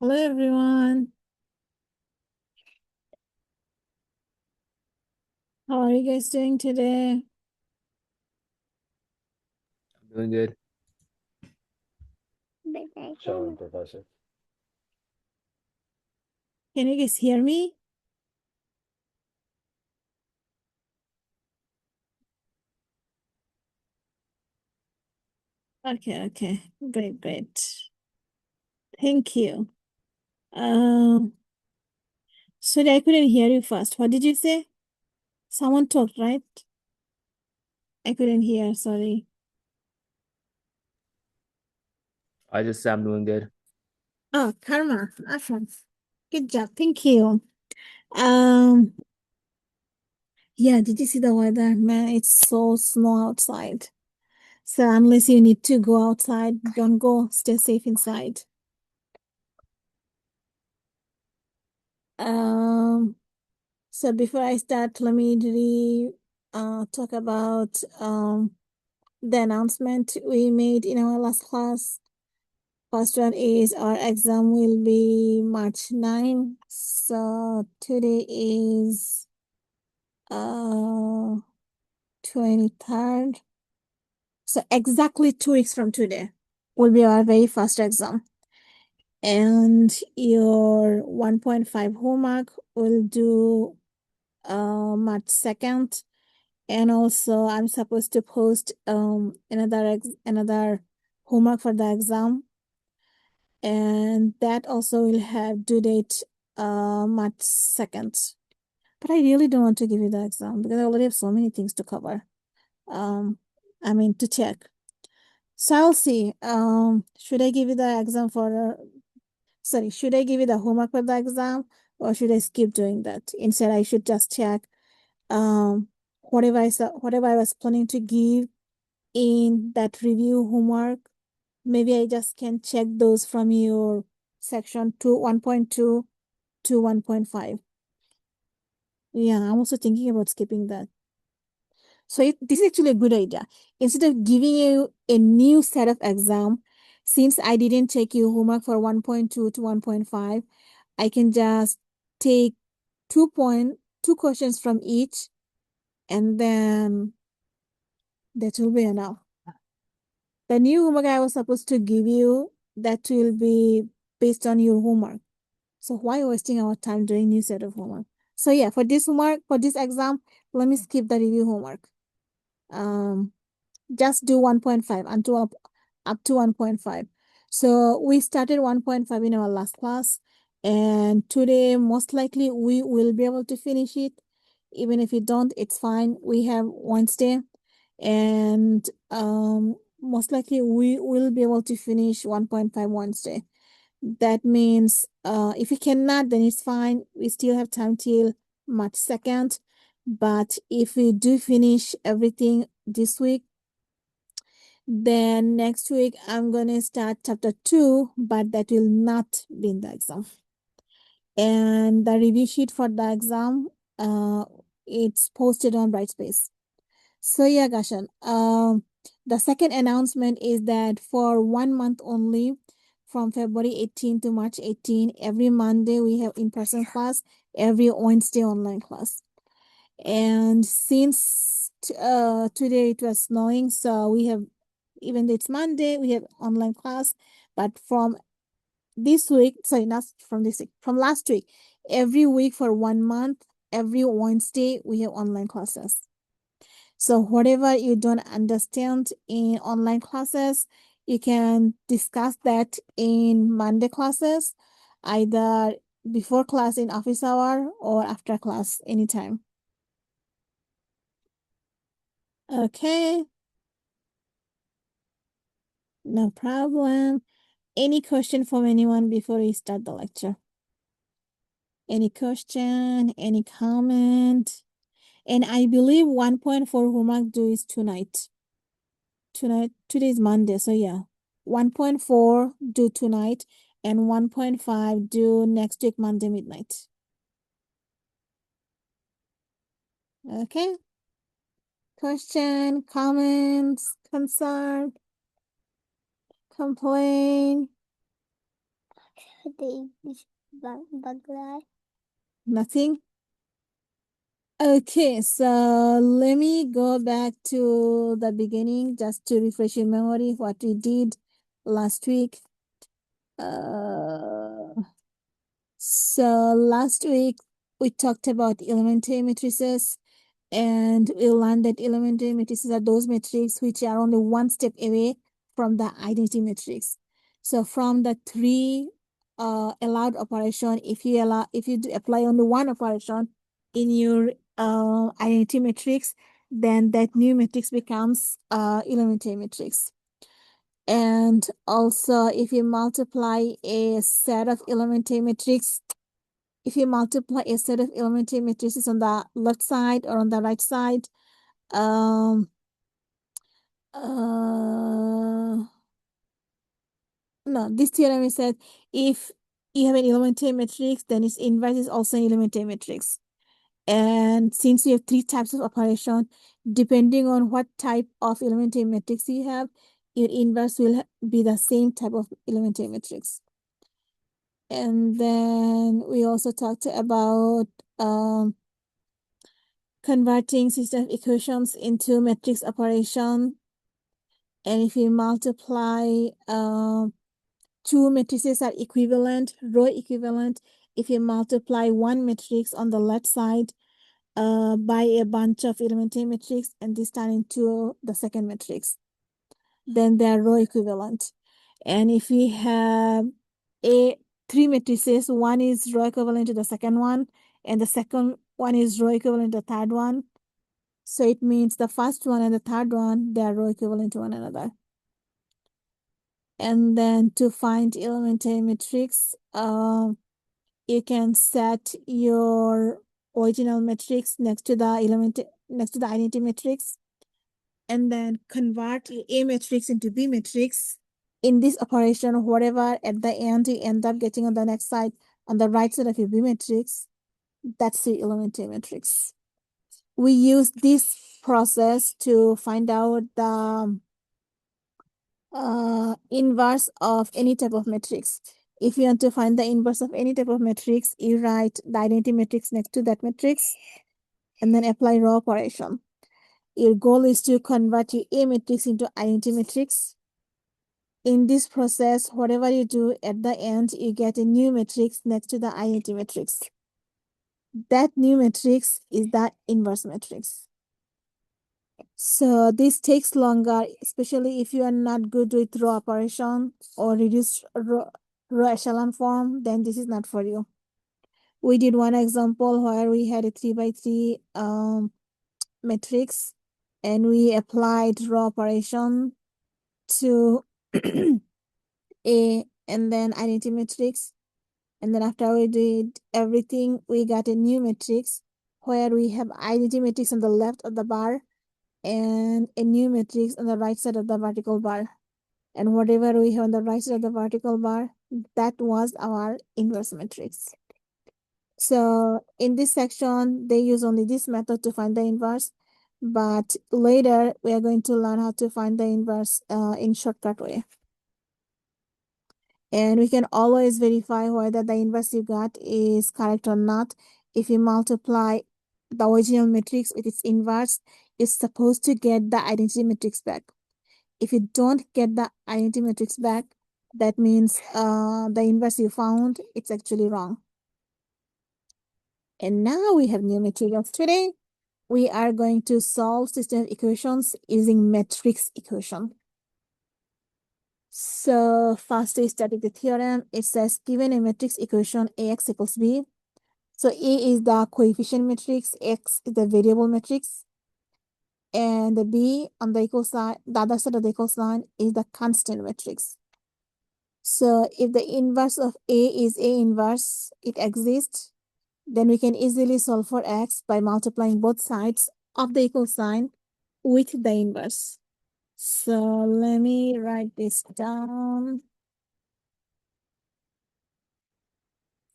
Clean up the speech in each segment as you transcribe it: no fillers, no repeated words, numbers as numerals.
Hello, everyone. How are you guys doing today? Doing good. Shahera. Can you guys hear me? Okay. Great. Thank you. Sorry, I couldn't hear you first. What did you say? Someone talked, right? I couldn't hear, sorry. I just said I'm doing good. Oh, Karma. Awesome. Good job. Thank you. Um, yeah, did you see the weather? Man, it's so snow outside. So unless you need to go outside, don't go. Stay safe inside. So before I start, let me really talk about the announcement we made in our last class. First one is our exam will be March 9. So today is 23rd. So exactly 2 weeks from today will be our very first exam. And your 1.5 homework will do March 2nd. And also I'm supposed to post another homework for the exam, and that also will have due date March 2nd. But I really don't want to give you the exam because I already have so many things to cover. To check. So I'll see. Should I give you the exam should I give you the homework for the exam, or should I skip doing that? Instead, I should just check um whatever I was planning to give in that review homework. Maybe I just can check those from your section 1.2 to 1.5. Yeah, I'm also thinking about skipping that. So this is actually a good idea. Instead of giving you a new set of exam, since I didn't take your homework for 1.2 to 1.5, I can just take 2 questions from each, and then that will be enough. The new homework I was supposed to give you, that will be based on your homework. So why wasting our time doing new set of homework? So yeah, for this homework, for this exam, let me skip the review homework. Just do 1.5 until up to 1.5. So we started 1.5 in our last class, and today most likely we will be able to finish it. Even if we don't, it's fine. We have Wednesday, and most likely we will be able to finish 1.5 Wednesday. That means if we cannot, then it's fine. We still have time till March 2nd. But if we do finish everything this week, then next week I'm gonna start chapter 2, but that will not be in the exam. And the review sheet for the exam, it's posted on Brightspace. So yeah, Gashan. The second announcement is that for 1 month only, from February 18 to March 18, every Monday we have in-person class, every Wednesday online class. And since today it was snowing, so we have, even though it's Monday, we have online class. But from this week, sorry, not from this week, from last week, every week for 1 month, every Wednesday we have online classes. So whatever you don't understand in online classes, you can discuss that in Monday classes, either before class in office hour or after class anytime. Okay, no problem. Any question from anyone before we start the lecture? Any question, any comment? And I believe 1.4 homework due is tonight. Today is Monday, so yeah. 1.4 due tonight and 1.5 due next week, Monday midnight. Okay. Question, comments, concern, complaint. Nothing? Okay, so let me go back to the beginning just to refresh your memory what we did last week. So last week we talked about elementary matrices, and we learned that elementary matrices are those matrices which are only one step away from the identity matrix. So from the three allowed operation, if you apply only one operation in your identity matrix, then that new matrix becomes elementary matrix. And also, if you multiply a set of elementary matrix, if you multiply a set of elementary matrices on the left side or on the right side, no, this theorem is that if you have an elementary matrix, then its inverse is also an elementary matrix. And since you have three types of operation, depending on what type of elementary matrix you have, your inverse will be the same type of elementary matrix. And then we also talked about converting system of equations into matrix operation. And if you multiply two matrices are equivalent, row equivalent, if you multiply one matrix on the left side by a bunch of elementary matrix and this turn into the second matrix, then they are row equivalent. And if we have three matrices, one is row equivalent to the second one, and the second one is row equivalent to the third one. So it means the first one and the third one, they are row equivalent to one another. And then to find elementary matrix, you can set your original matrix next to the identity matrix, and then convert A matrix into B matrix. In this operation, whatever at the end you end up getting on the next side, on the right side of your B matrix, that's the elementary matrix. We use this process to find out the inverse of any type of matrix. If you want to find the inverse of any type of matrix, you write the identity matrix next to that matrix and then apply row operation. Your goal is to convert your A matrix into identity matrix. In this process, whatever you do at the end, you get a new matrix next to the identity matrix. That new matrix is the inverse matrix. So this takes longer, especially if you are not good with row operation or reduced row echelon form, then this is not for you. We did one example where we had a 3x3 matrix and we applied row operation to A and then identity matrix. And then after we did everything, we got a new matrix where we have identity matrix on the left of the bar and a new matrix on the right side of the vertical bar. And whatever we have on the right side of the vertical bar, that was our inverse matrix. So in this section, they use only this method to find the inverse, but later we are going to learn how to find the inverse in shortcut way. And we can always verify whether the inverse you got is correct or not. If you multiply the original matrix with its inverse, it's supposed to get the identity matrix back. If you don't get the identity matrix back, that means the inverse you found, it's actually wrong. And now we have new materials. Today, we are going to solve system of equations using matrix equation. So first we study the theorem. It says given a matrix equation AX equals B. So A is the coefficient matrix, X is the variable matrix, and the B on the equal sign, the other side of the equal sign is the constant matrix. So if the inverse of A is A inverse, it exists, then we can easily solve for X by multiplying both sides of the equal sign with the inverse. So let me write this down.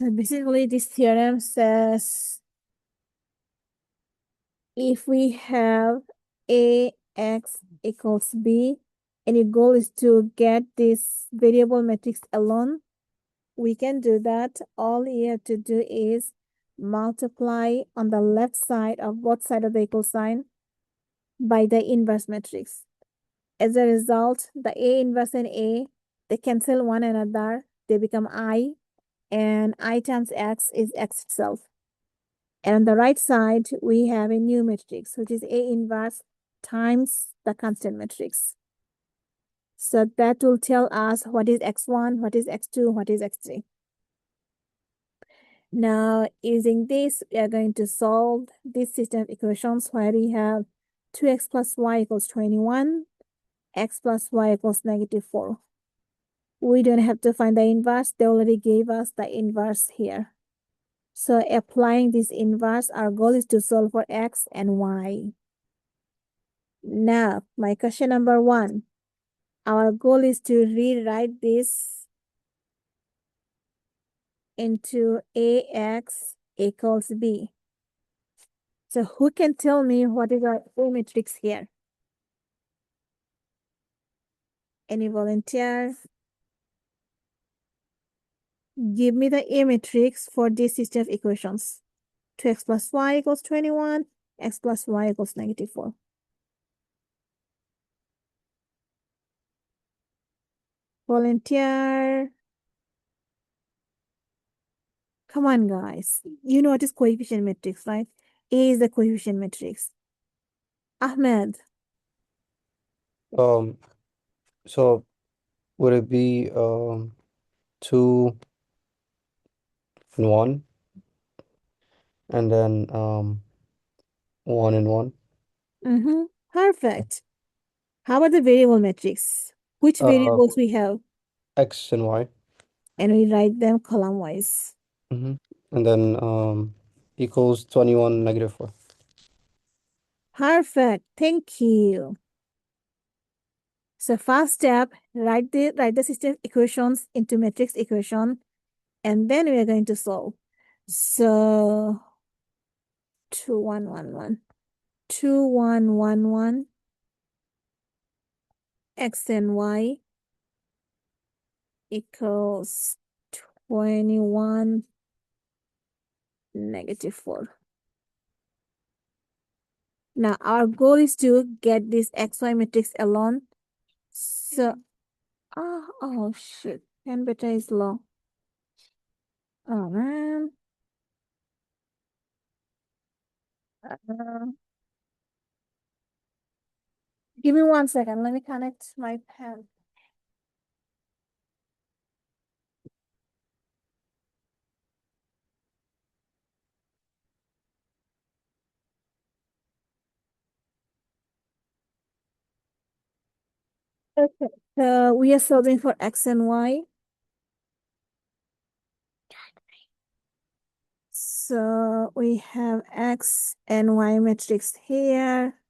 So basically, this theorem says if we have AX equals B, and your goal is to get this variable matrix alone, we can do that. All you have to do is multiply on the left side of both sides of the equal sign by the inverse matrix. As a result, the A inverse and A, they cancel one another. They become I, and I times X is X itself. And on the right side, we have a new matrix, which is A inverse times the constant matrix. So that will tell us what is X1, what is X2, what is X3. Now, using this, we are going to solve this system of equations where we have 2x plus y equals 21, x plus y equals -4. We don't have to find the inverse. They already gave us the inverse here. So applying this inverse, our goal is to solve for x and y. Now, my question number 1. Our goal is to rewrite this into ax equals b. So who can tell me what is our A matrix here? Any volunteer? Give me the A matrix for this system of equations. 2x plus y equals 21, x plus y equals -4. Volunteer. Come on, guys. You know what is coefficient matrix, right? A is the coefficient matrix. Ahmed. So would it be 2 and 1 and then 1 and 1? Perfect. How about the variable matrix? Which variables we have? X and Y. And we write them column wise. And then equals 21, -4. Perfect. Thank you. So first step, write the system equations into matrix equation, and then we are going to solve. So 2, 1, 1, 1. 2, 1, 1, 1. X and Y equals 21, -4. Now our goal is to get this XY matrix alone. So, oh shit, 10 beta is low. Oh man. Give me 1 second. Let me connect my pen. Okay, so we are solving for X and Y. So we have X and Y matrix here.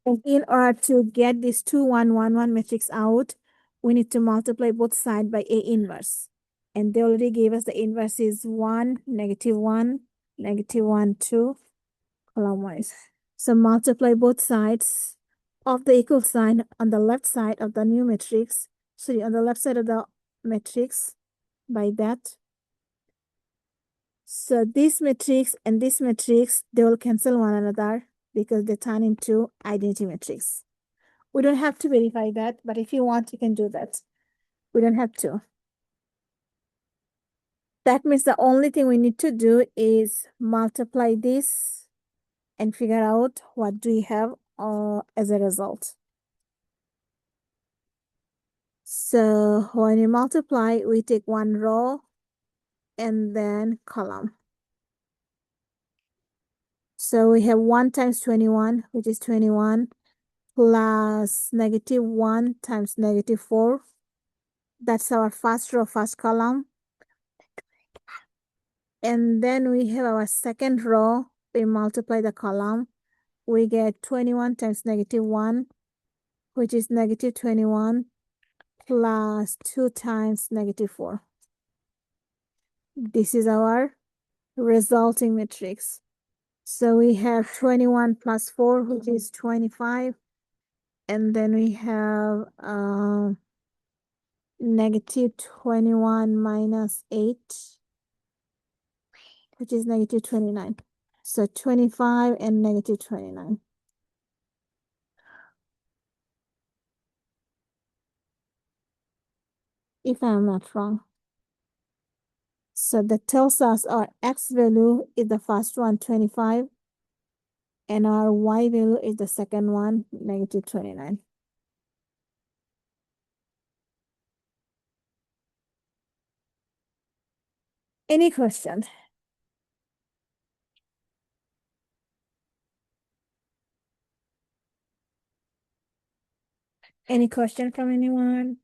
And in order to get this 2, 1, 1, 1 matrix out, we need to multiply both sides by A inverse. And they already gave us the inverse is 1, -1, -1, 2, column wise. So multiply both sides of the equal sign on the left side of the new matrix. Sorry, on the left side of the matrix by that. So this matrix and this matrix, they will cancel one another because they turn into identity matrix. We don't have to verify that, but if you want, you can do that. We don't have to. That means the only thing we need to do is multiply this and figure out what do we have as a result. So when we multiply, we take one row and then column. So we have 1 times 21, which is 21, plus -1 times -4. That's our first row, first column. And then we have our second row. We multiply the column. We get 21 times -1, which is -21, plus 2 times -4. This is our resulting matrix. So we have 21 plus 4, which is 25. And then we have negative 21 minus 8, which is negative 29. So 25 and negative 29. If I'm not wrong. So that tells us our x value is the first one, 25, and our y value is the second one, negative 29. Any questions? Any question from anyone?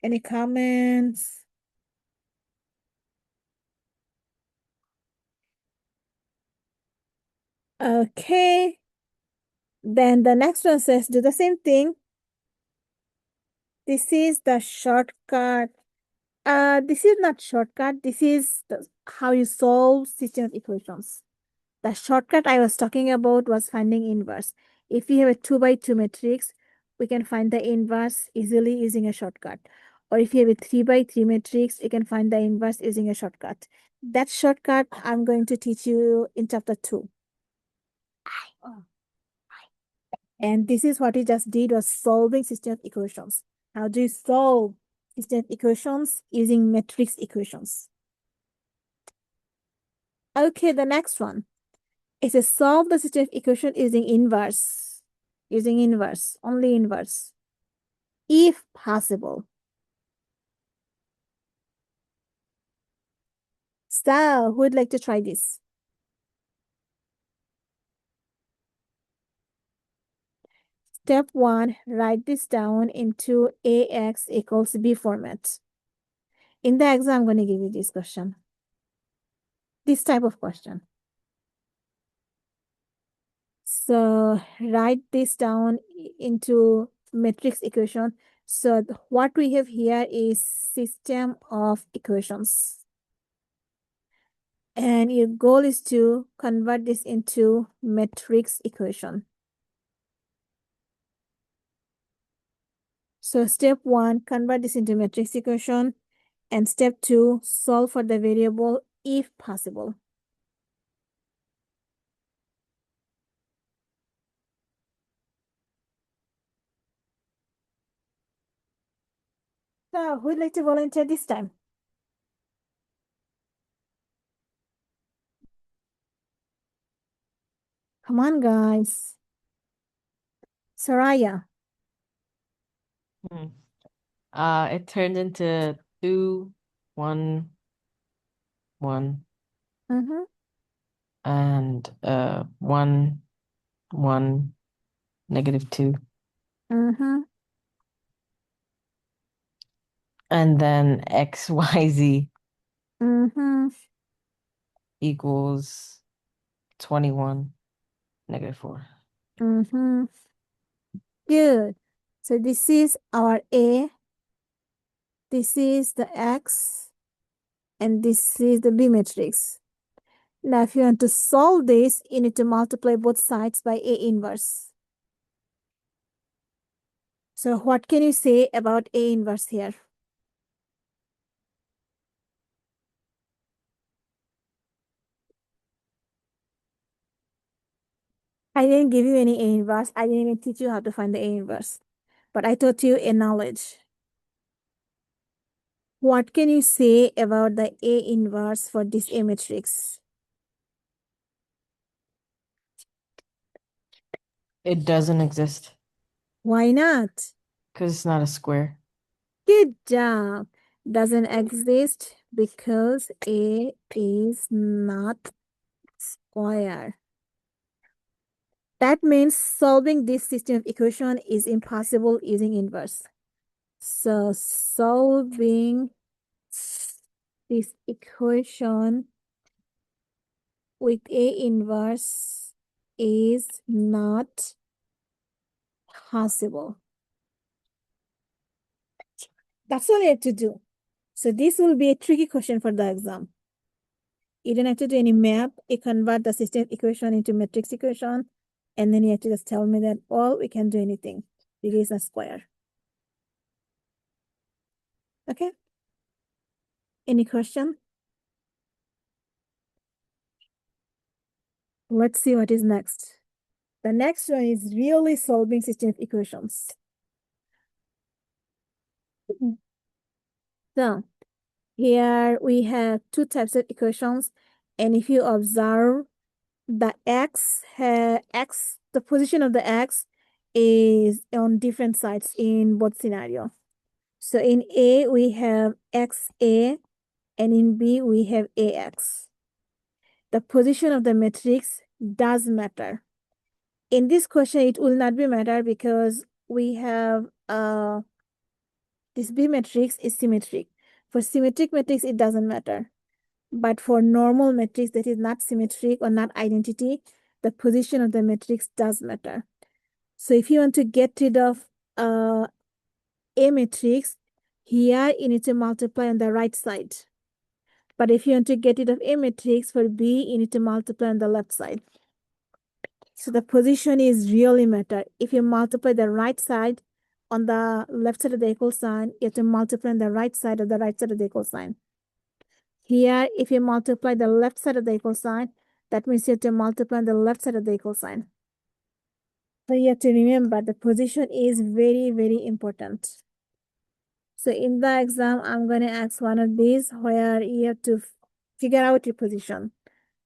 Any comments? Okay. Then the next one says do the same thing. This is the shortcut. This is not shortcut. This is how you solve system of equations. The shortcut I was talking about was finding inverse. If we have a 2 by 2 matrix, we can find the inverse easily using a shortcut. Or if you have a 3 by 3 matrix, you can find the inverse using a shortcut. That shortcut I'm going to teach you in chapter 2. And this is what we just did, was solving system of equations. How do you solve system of equations using matrix equations? Okay, the next one. It says solve the system of equation using inverse. Using inverse, only inverse. If possible. So, who would like to try this? Step 1, write this down into AX equals B format. In the exam, I'm going to give you this question. This type of question. So, write this down into matrix equation. So, what we have here is system of equations. And your goal is to convert this into matrix equation. So step 1, convert this into matrix equation. And step 2, solve for the variable if possible. So who would like to volunteer this time? Come on, guys. Soraya. It turned into 2, 1, 1, and 1, 1, negative 2. And then x, y, z equals 21, negative 4. Good. So this is our A. This is the X. And this is the B matrix. Now, if you want to solve this, you need to multiply both sides by A inverse. So what can you say about A inverse here? I didn't give you any A inverse. I didn't even teach you how to find the A inverse. But I taught you a knowledge. What can you say about the A inverse for this A matrix? It doesn't exist Why not? because it's not a square. Good job. Doesn't exist because A is not square. That means solving this system of equation is impossible using inverse. So solving this equation with A inverse is not possible. That's all you have to do. So this will be a tricky question for the exam. You don't have to do any math. You convert the system equation into matrix equation. And then you have to just tell me that, oh, we can do anything. because it's a square. Okay. Any question? Let's see what is next. The next one is really solving system of equations. So here we have two types of equations, and if you observe the the position of the x is on different sides in both scenarios. So in A we have XA, and in B we have AX. The position of the matrix does matter. In this question, it will not be matter because we have this B matrix is symmetric. For symmetric matrix, it doesn't matter. But for normal matrix that is not symmetric or not identity, the position of the matrix does matter. So if you want to get rid of A matrix, here you need to multiply on the right side. But if you want to get rid of A matrix for B, you need to multiply on the left side. So the position is really matter. If you multiply the right side on the left side of the equal sign, you have to multiply on the right side of the equal sign. Here, if you multiply the left side of the equal sign, that means you have to multiply on the left side of the equal sign. So you have to remember the position is very, very important. So in the exam, I'm going to ask one of these where you have to figure out your position.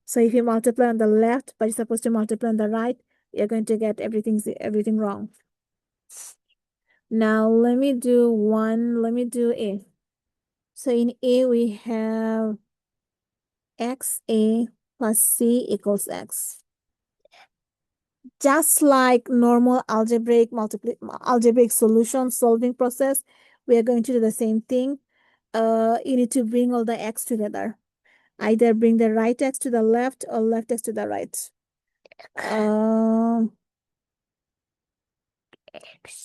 So if you multiply on the left, but you're supposed to multiply on the right, you're going to get everything wrong. Now let me do A. So in A, we have XA plus C equals X. Just like normal algebraic solution solving process, we are going to do the same thing. You need to bring all the X together. Either bring the right X to the left or left X to the right.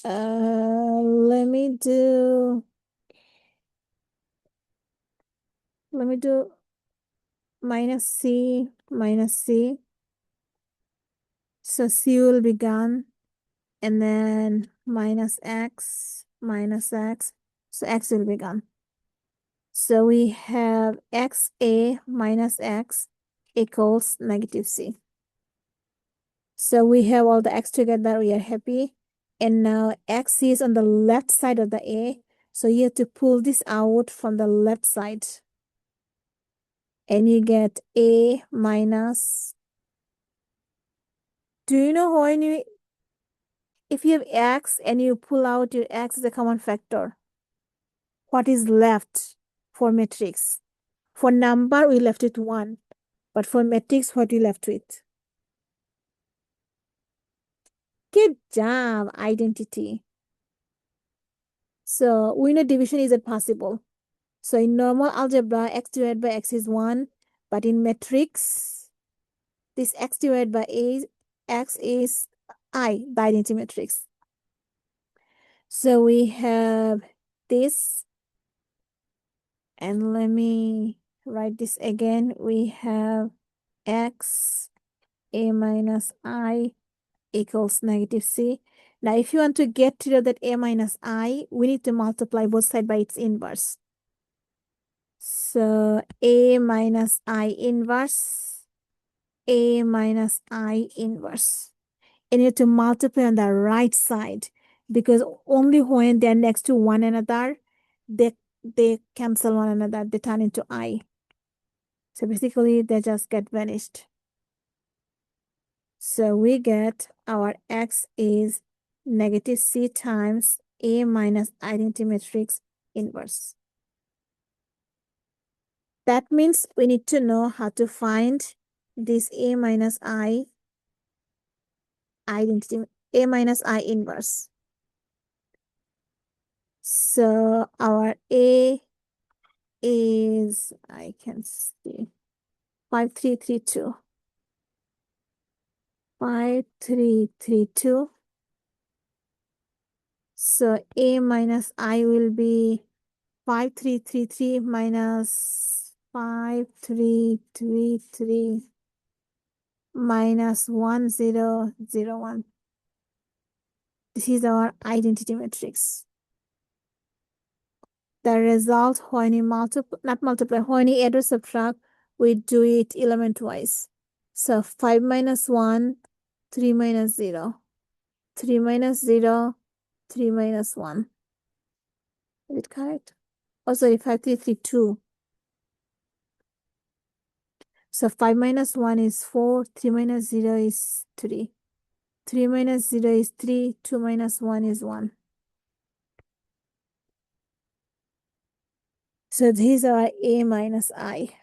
Let me do minus C. So C will be gone, and then minus X. So X will be gone. So we have XA minus X equals negative C. So we have all the X together, we are happy. And now X is on the left side of the A. So you have to pull this out from the left side. And you get A minus. Do you know when if you have X and you pull out your X as a common factor, what is left for matrix? For number, we left it 1. But for matrix, what we left with? Good job, identity. So we know division isn't possible. So in normal algebra, X divided by X is 1. But in matrix, this X divided by X is I, the identity matrix. So we have this. And let me write this again. We have X A minus I equals negative C. Now, if you want to get rid of that A minus I, we need to multiply both sides by its inverse. So A minus I inverse, A minus I inverse. And you have to multiply on the right side because only when they're next to one another, they cancel one another, they turn into I. So basically, they just get vanished. So we get our X is negative C times A minus identity matrix inverse. That means we need to know how to find this A minus I identity, A minus I inverse. So our A is, I can see, 5332. 5332. So A minus I will be 5333 minus 5333 minus 1001. This is our identity matrix. The result when you when you add or subtract, we do it element wise. So 5 minus 1, 3 minus 0, 3 minus 0, 3 minus 1. Is it correct? Oh, sorry, 5, 3, 3, 2. So 5 minus 1 is 4, 3 minus 0 is 3. 3 minus 0 is 3, 2 minus 1 is 1. So these are A minus I.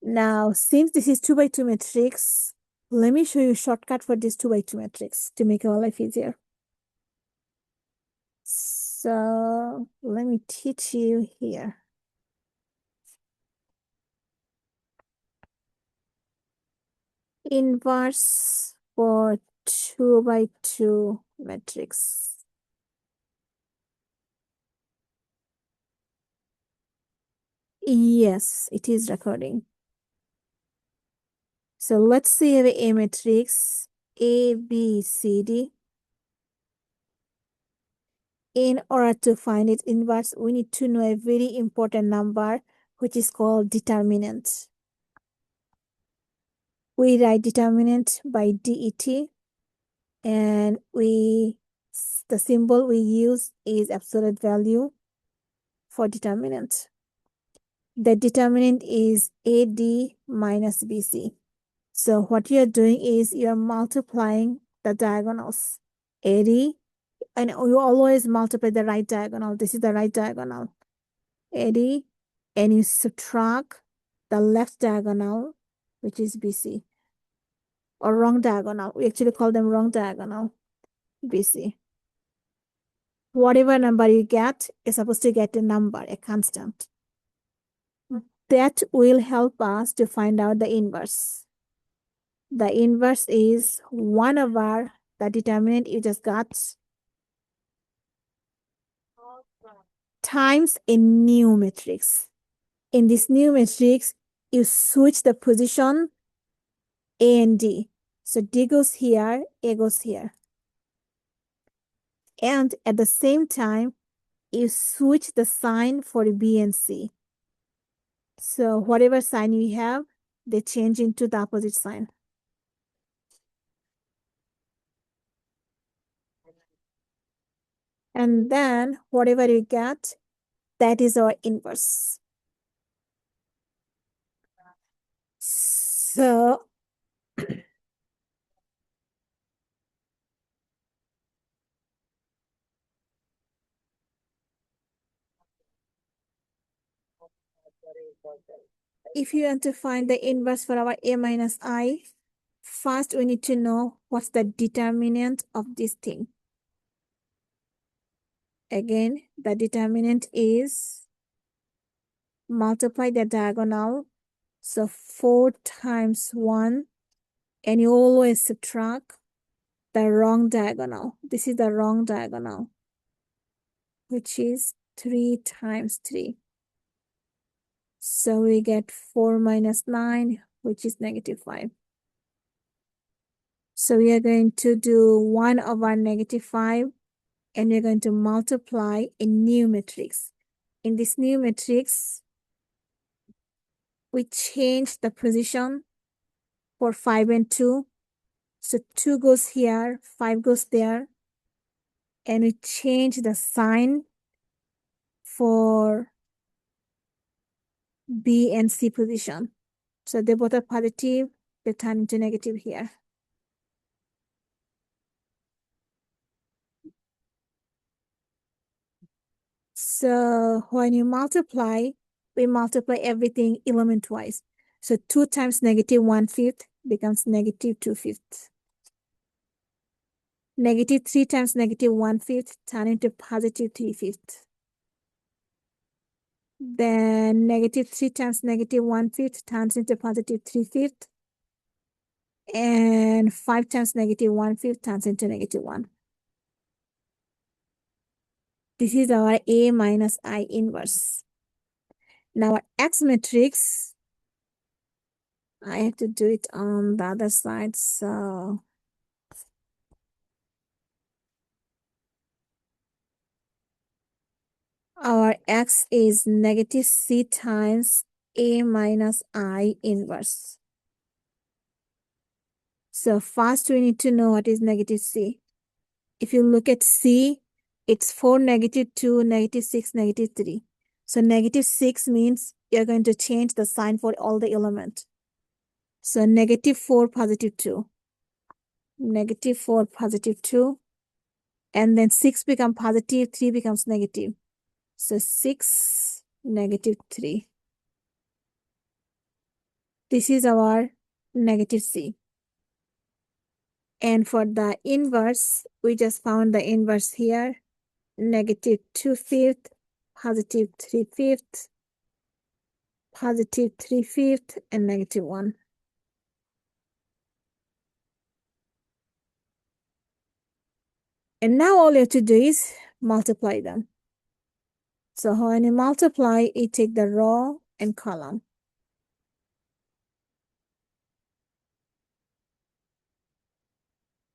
Now, since this is 2 by 2 matrix, let me show you a shortcut for this 2 by 2 matrix to make our life easier. So let me teach you here. Inverse for 2 by 2 matrix. Yes, it is recording. So let's see a matrix A, B, C, D. In order to find its inverse, we need to know a very important number, which is called determinant. We write determinant by DET, and the symbol we use is absolute value for determinant. The determinant is AD minus BC. So what you're doing is you're multiplying the diagonals. AD, and you always multiply the right diagonal. This is the right diagonal. AD, and you subtract the left diagonal, which is BC. Or wrong diagonal. We actually call them wrong diagonal, BC. Whatever number you get, you're supposed to get a number, a constant. That will help us to find out the inverse. The inverse is 1 over the determinant you just got times a new matrix. In this new matrix, you switch the position A and D. So D goes here, A goes here. And at the same time, you switch the sign for B and C. So whatever sign you have, they change into the opposite sign. And then whatever you get, that is our inverse. So if you want to find the inverse for our A minus I, first we need to know what's the determinant of this thing. Again, the determinant is multiply the diagonal. So 4 times 1, and you always subtract the wrong diagonal. This is the wrong diagonal, which is 3 times 3. So we get 4 minus 9, which is negative 5. So we are going to do 1 over negative 5, and we're going to multiply a new matrix. In this new matrix, we change the position for 5 and 2. So 2 goes here, 5 goes there, and we change the sign for B and C position. So they both are positive, they turn into negative here. So when you multiply, we multiply everything element-wise. So 2 times negative 1/5 becomes negative 2/5. Negative 3 times negative 1/5 turn into positive 3/5. Then negative 3 times negative 1/5 turns into positive 3/5. And 5 times negative 1/5 turns into negative 1. This is our A minus I inverse. Now our X matrix, I have to do it on the other side. So our x is negative c times a minus I inverse. So first we need to know what is negative c. If you look at c, it's 4, negative 2, negative 6, negative 3. So negative 6 means you're going to change the sign for all the elements. So negative 4, positive 2. Negative 4, positive 2. And then 6 becomes positive, 3 becomes negative. So 6, negative 3. This is our negative c. And for the inverse, we just found the inverse here. Negative 2/5, positive 3/5, positive 3/5, and negative 1. And now all you have to do is multiply them. So when you multiply, you take the row and column.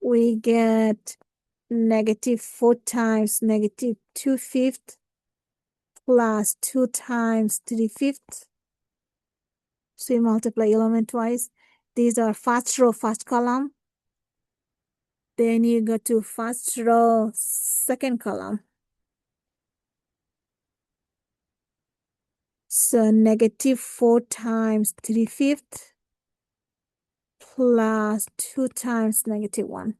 We get negative 4 times negative 2/5 plus 2 times 3/5. So you multiply element wise. These are first row, first column. Then you go to first row, second column. So negative 4 times 3/5 plus 2 times negative 1.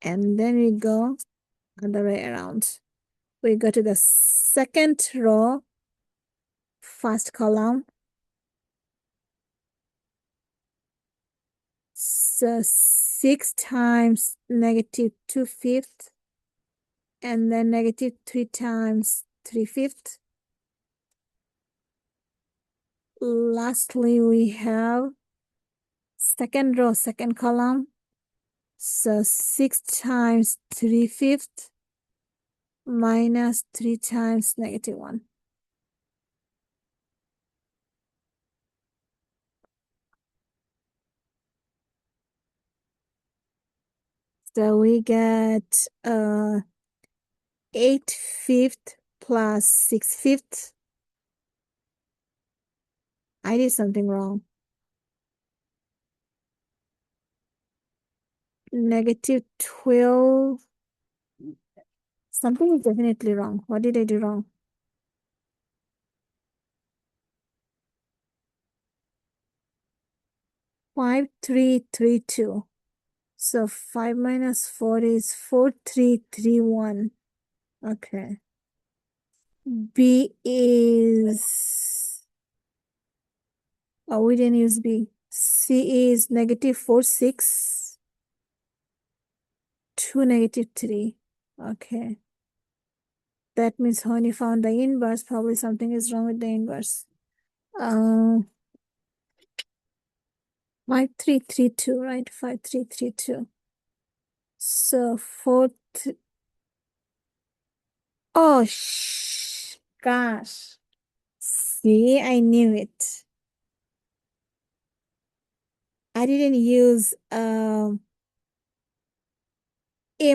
And then we go other way around. We go to the second row, first column. So 6 times negative 2/5 and then negative 3 times 3/5. Lastly, we have second row, second column. So 6 times 3/5 minus 3 times negative 1. So we get 8/5 plus 6/5. I did something wrong. Negative 12. Something is definitely wrong. What did I do wrong? Five, 3, 3, 2. So 5 minus 4 is 4, 3, 3, 1. Okay. B is, oh, we didn't use B. C is negative 4, 6, 2, negative 3. Okay. That means when you found the inverse, probably something is wrong with the inverse. 5, 3, 3, 2, right? 5, 3, 3, 2. So 4, oh, gosh. See, I knew it. I didn't use A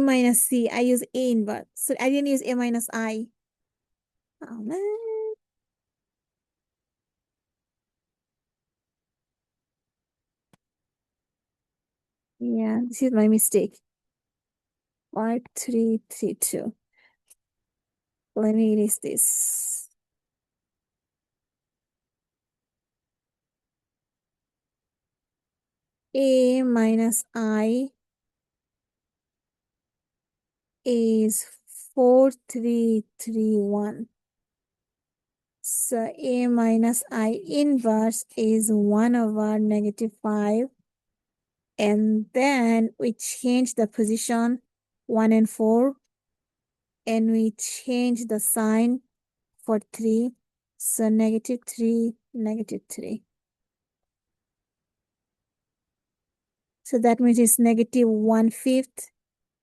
minus C. I use A inverse. So I didn't use A minus I. Oh, man. Yeah, this is my mistake. 5, 3, 3, 2. Let me erase this. A minus I is 4, 3, 3, 1. So A minus I inverse is 1 over negative 5. And then we change the position 1 and 4. And we change the sign for 3. So negative 3, negative 3. So that means it's negative 1/5,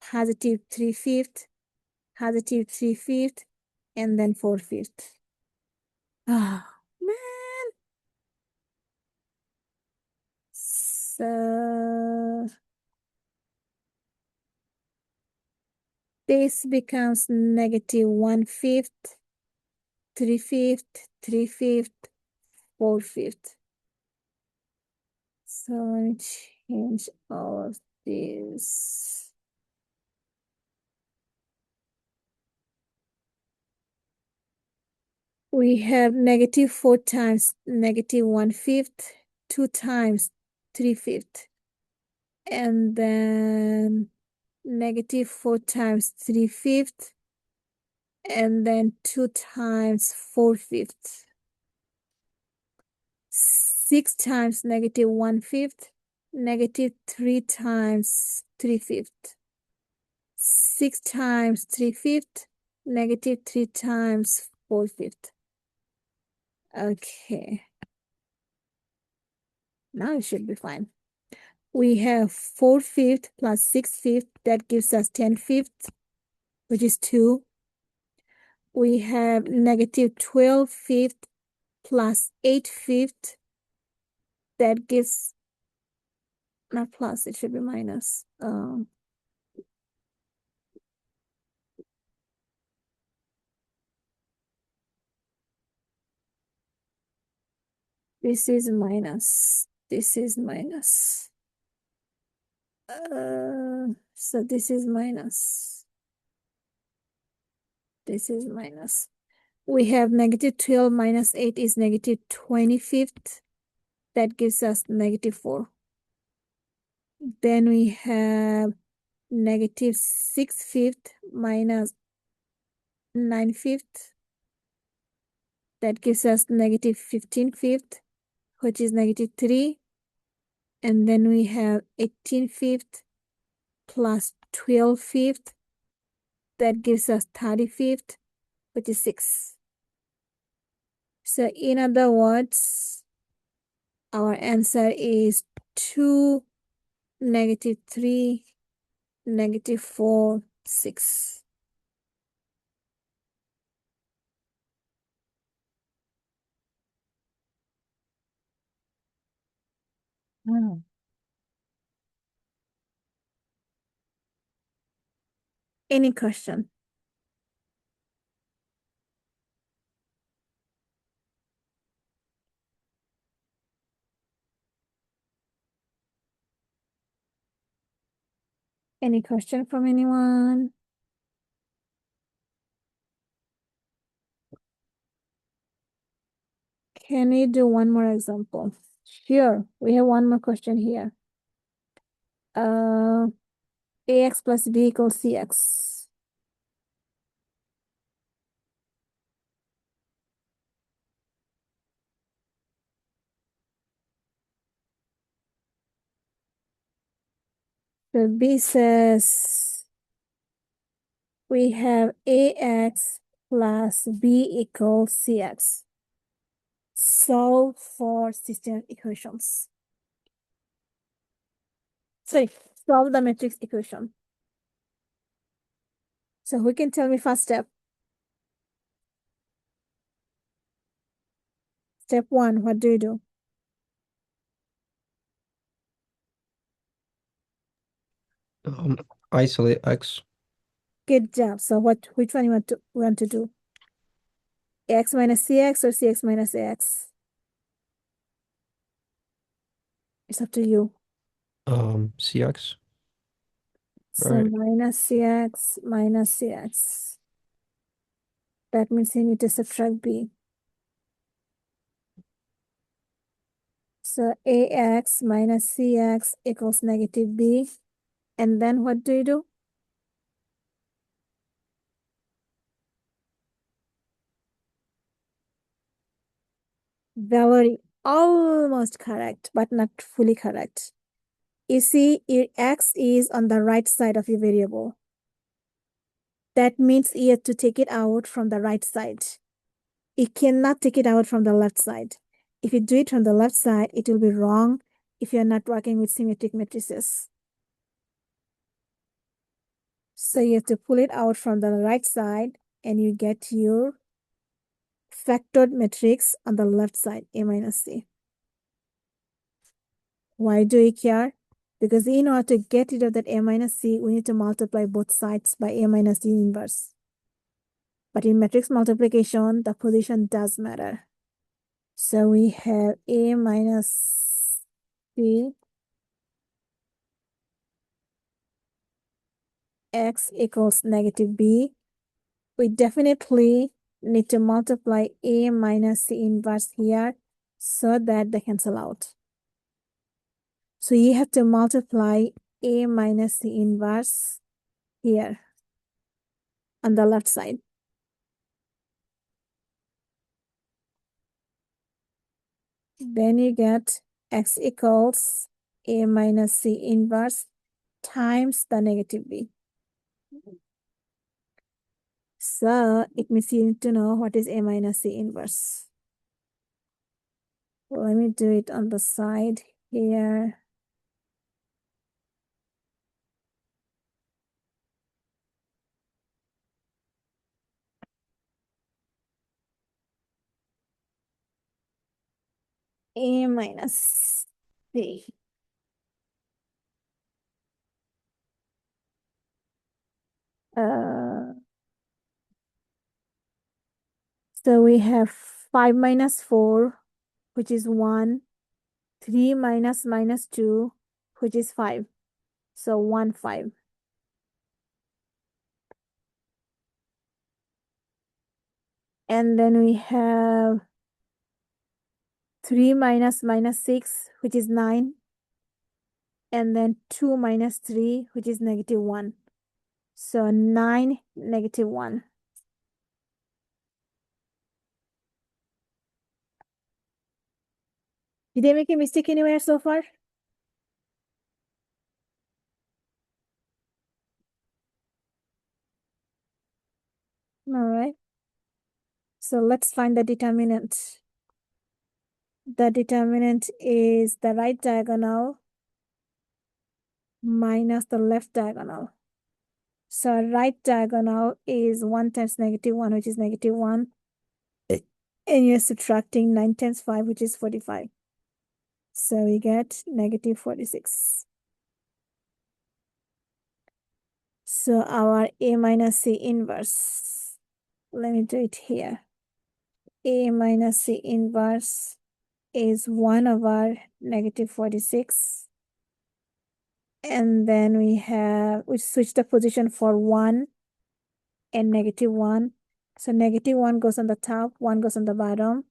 positive 3/5, positive 3/5, and then 4/5. Oh, man. So This becomes -1/5, 3/5, 3/5, 4/5. So let me change all of these. We have -4 times -1/5, 2 times 3/5, and then -4 times 3/5, and then 2 times 4/5. 6 times -1/5, -3 times 3/5. 6 times 3/5, -3 times 4/5. Okay. Now it should be fine. We have 4/5 plus 6/5, that gives us 10/5, which is 2. We have -12/5 plus 8/5, that gives, not plus, it should be minus. This is minus. This is minus. So this is minus. This is minus. We have -12 minus 8 is -25. That gives us -4. Then we have -6/5 minus 9/5. That gives us -15/5, which is -3. And then we have 18/5 plus 12/5. That gives us 30/5, which is 6. So in other words, our answer is 2, -3, -4, 6. Any question? Any question from anyone? Can we do one more example? Sure, we have one more question here. AX plus B equals CX. So B says we have AX plus B equals CX. Solve for system equations. Sorry, solve the matrix equation. So who can tell me first step? Step 1, what do you do? Isolate X. Good job. So which one you want to do? AX minus CX or CX minus AX? It's up to you. CX. So Right. minus CX minus CX. That means you need to subtract B. So AX minus CX equals -B. And then what do you do? Very almost correct, but not fully correct. You see, your X is on the right side of your variable. That means you have to take it out from the right side. You cannot take it out from the left side. If you do it from the left side, it will be wrong if you're not working with symmetric matrices. So you have to pull it out from the right side and you get your factored matrix on the left side, A minus C. Why do you care? Because in order to get rid of that A minus C, we need to multiply both sides by A minus C inverse. But in matrix multiplication, the position does matter. So we have A minus C x equals negative B. We definitely need to multiply A minus C inverse here so that they cancel out. So you have to multiply A minus C inverse here on the left side. Then you get x equals A minus C inverse times the negative B. So it means you need to know what is A minus C inverse. Let me do it on the side here. A minus C. So we have 5 minus 4, which is 1. 3 minus minus 2, which is 5. So 1, 5. And then we have 3 minus minus 6, which is 9. And then 2 minus 3, which is negative 1. So 9, negative 1. Did I make a mistake anywhere so far? All right. So let's find the determinant. The determinant is the right diagonal minus the left diagonal. So right diagonal is 1 times negative 1, which is negative 1. And you're subtracting 9 times 5, which is 45. So we get negative 46. So our A minus C inverse, let me do it here. A minus C inverse is 1 over negative 46. And then we switch the position for 1 and negative 1. So negative 1 goes on the top, 1 goes on the bottom.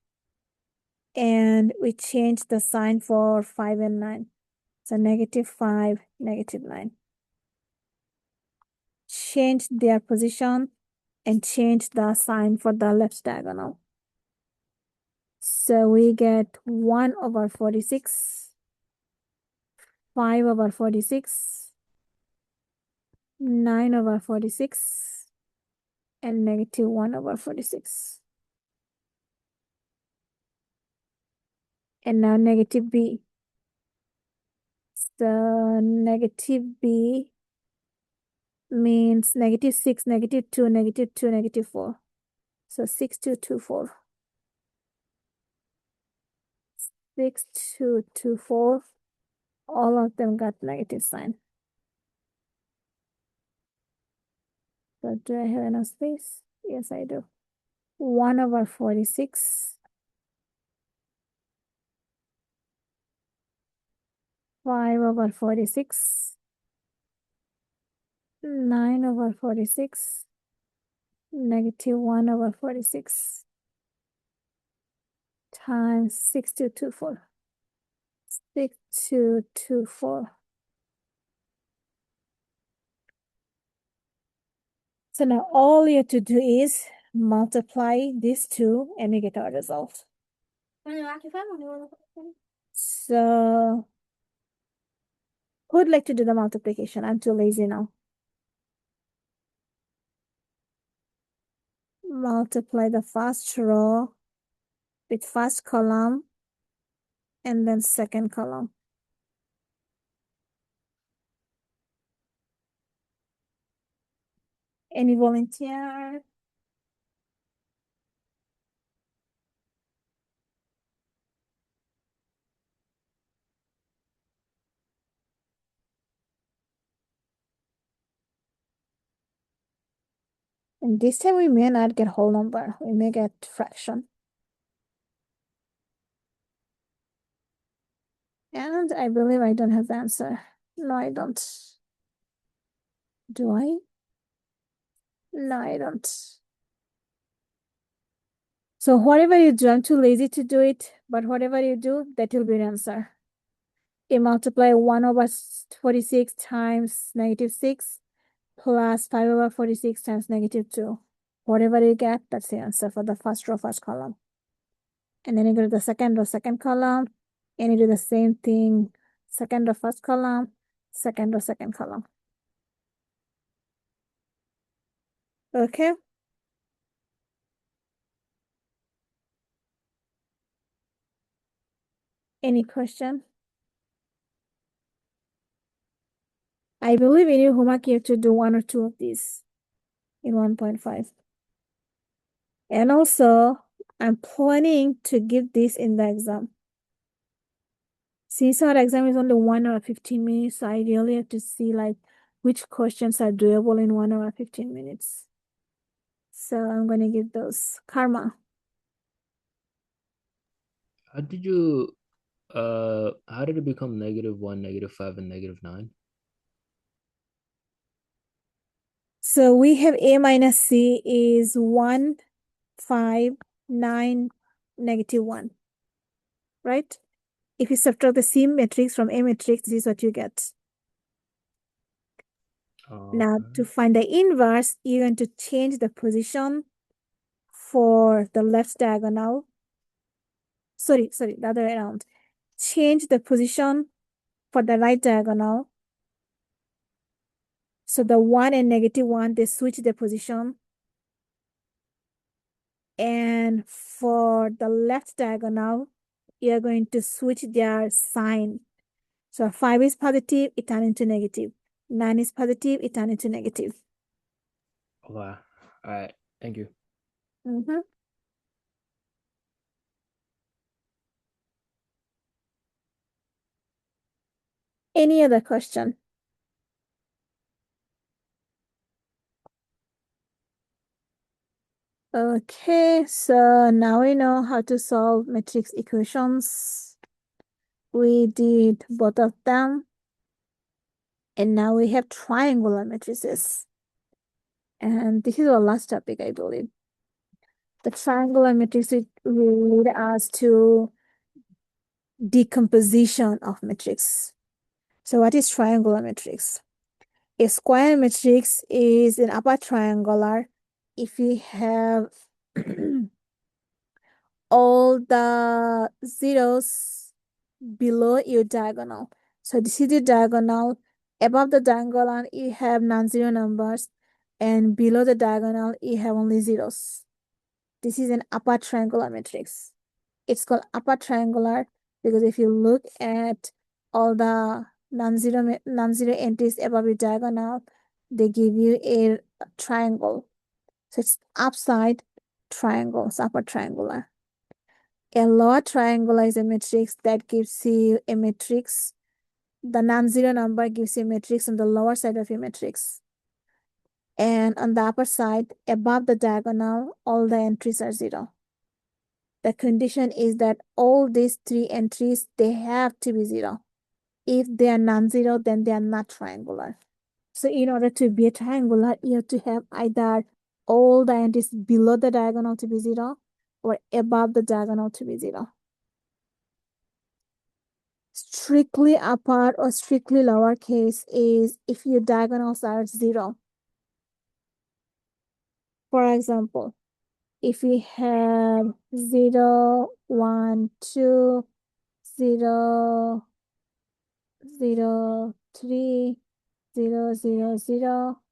And we change the sign for 5 and 9. So negative 5, negative 9. Change their position and change the sign for the left diagonal. So we get 1 over 46, 5 over 46, 9 over 46, and negative 1 over 46. And now negative B. So negative B means negative 6, negative 2, negative 2, negative 4. So 6, 2, 2, 4. 6, 2, 2, 4. All of them got negative sign. So do I have enough space? Yes, I do. 1 over 46. 5 over 46. 9 over 46. Negative 1 over 46. Times 6224. 6224. So now all you have to do is multiply these two and we get our result. So who'd like to do the multiplication? I'm too lazy now. Multiply the first row with first column and then second column. Any volunteer? And this time we may not get whole number. We may get fraction. And I believe I don't have the answer. No, I don't. Do I? No, I don't. So whatever you do, I'm too lazy to do it, but whatever you do, that will be the answer. You multiply 1/46 times -6 plus 5/46 times -2. Whatever you get, that's the answer for the first row, first column. And then you go to the second row, second column, and you do the same thing, second row, first column, second row, second column. Okay? Any question? I believe in your homework you have to do 1 or 2 of these in 1.5. And also, I'm planning to give this in the exam. Since our exam is only 1 hour 15 minutes, I really have to see like which questions are doable in 1 hour 15 minutes. So I'm going to give those. Karma. How did it become -1, -5, and -9? So we have A minus C is 1, 5, 9, -1, right? If you subtract the C matrix from A matrix, this is what you get. Now, Okay. to find the inverse, you're going to change the position for the left diagonal. Sorry, the other way around. Change the position for the right diagonal. So the 1 and -1, they switch the position. And for the left diagonal, you're going to switch their sign. So 5 is positive, it turns into negative. 9 is positive, it turns into negative. Okay. All right. Thank you. Any other question? Okay, so now we know how to solve matrix equations. We did both of them. And now we have triangular matrices. And this is our last topic, I believe. The triangular matrix will lead us to decomposition of matrix. So what is triangular matrix? A square matrix is an upper triangular if we have all the zeros below your diagonal. So this is the diagonal. Above the diagonal, you have non-zero numbers, and below the diagonal, you have only zeros. This is an upper triangular matrix. It's called upper triangular because if you look at all the non-zero entries above your diagonal, they give you a triangle. So it's upside triangle, it's upper triangular. A lower triangular is a matrix that gives you a matrix. The non-zero number gives you a matrix on the lower side of your matrix. And on the upper side, above the diagonal, all the entries are zero. The condition is that all these 3 entries, they have to be zero. If they are non-zero, then they are not triangular. So in order to be a triangular, you have to have either all the entries below the diagonal to be zero or above the diagonal to be zero. Strictly upper or strictly lower case is if your diagonals are zero. For example, if we have 0, 1, 2, 0, 0, 3, 0, 0, 0.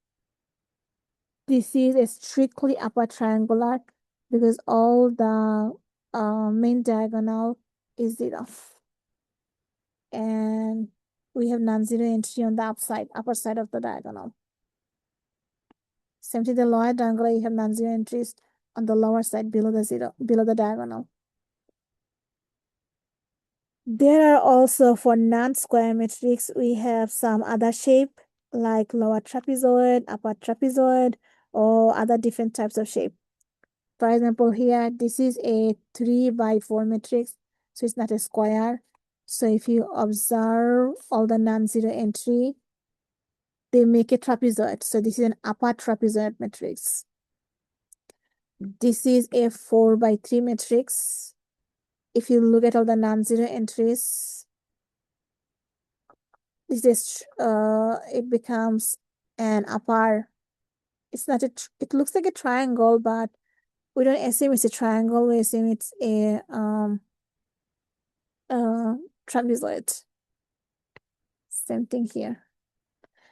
This is a strictly upper triangular because all the main diagonal is 0. And we have non-zero entry on the upper side of the diagonal. Same to the lower diagonal, you have non-zero entries on the lower side below the diagonal. There are also, for non-square matrix, we have some other shape like lower trapezoid, upper trapezoid, or other different types of shape. For example, here, this is a 3 by 4 matrix, so it's not a square. So if you observe all the non-zero entry, they make a trapezoid. So this is an upper trapezoid matrix. This is a 4 by 3 matrix. If you look at all the non-zero entries, this is it becomes an upper. It's not it looks like a triangle, but we don't assume it's a triangle. We assume it's a trapezoid. Same thing here.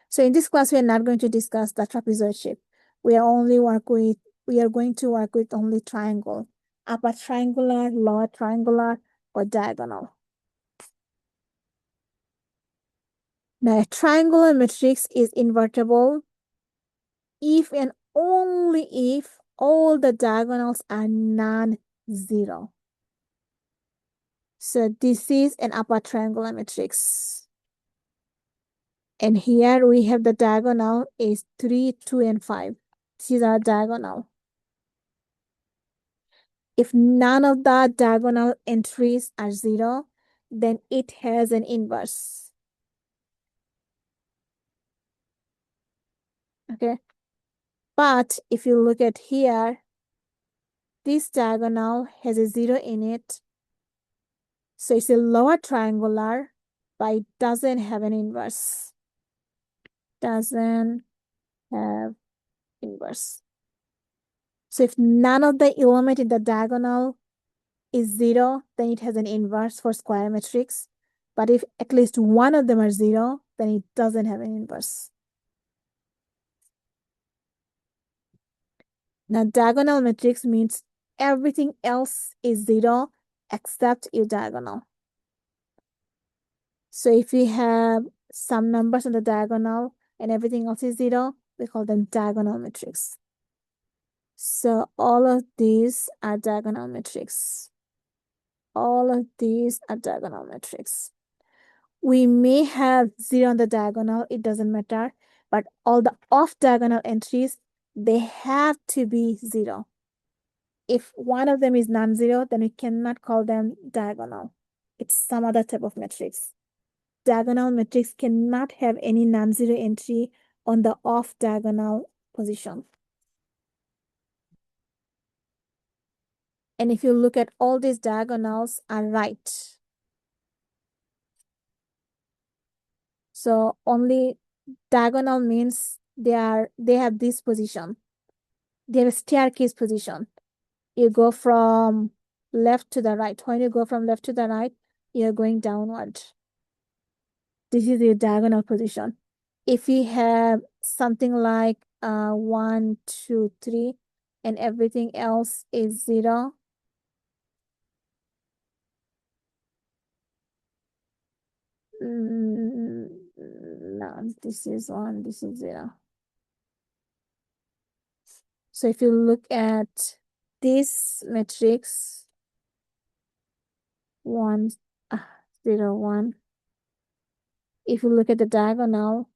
So in this class, we are not going to discuss the trapezoid shape. We are going to work with only triangle, upper triangular, lower triangular, or diagonal. Now, a triangular matrix is invertible if and only if all the diagonals are non-zero. So this is an upper triangular matrix. And here we have the diagonal is 3, 2, and 5. These are diagonal. If none of the diagonal entries are 0, then it has an inverse. Okay. But if you look at here, this diagonal has a 0 in it. So it's a lower triangular, but it doesn't have an inverse. Doesn't have inverse. So if none of the element in the diagonal is 0, then it has an inverse for square matrix. But if at least one of them are 0, then it doesn't have an inverse. Now, diagonal matrix means everything else is 0 except your diagonal. So if we have some numbers on the diagonal and everything else is 0, we call them diagonal matrix. So all of these are diagonal matrix. All of these are diagonal matrix. We may have 0 on the diagonal, it doesn't matter, but all the off-diagonal entries, they have to be 0. If one of them is non-zero, then we cannot call them diagonal. It's some other type of matrix. Diagonal matrix cannot have any non-zero entry on the off-diagonal position. And if you look at all these diagonals are right. So only diagonal means they have this position. They have a staircase position. You go from left to the right. When you go from left to the right, you're going downward. This is your diagonal position. If you have something like 1, 2, 3, and everything else is 0, no, this is 1, this is 0. So if you look at this matrix, 1, 0, 1, if you look at the diagonal,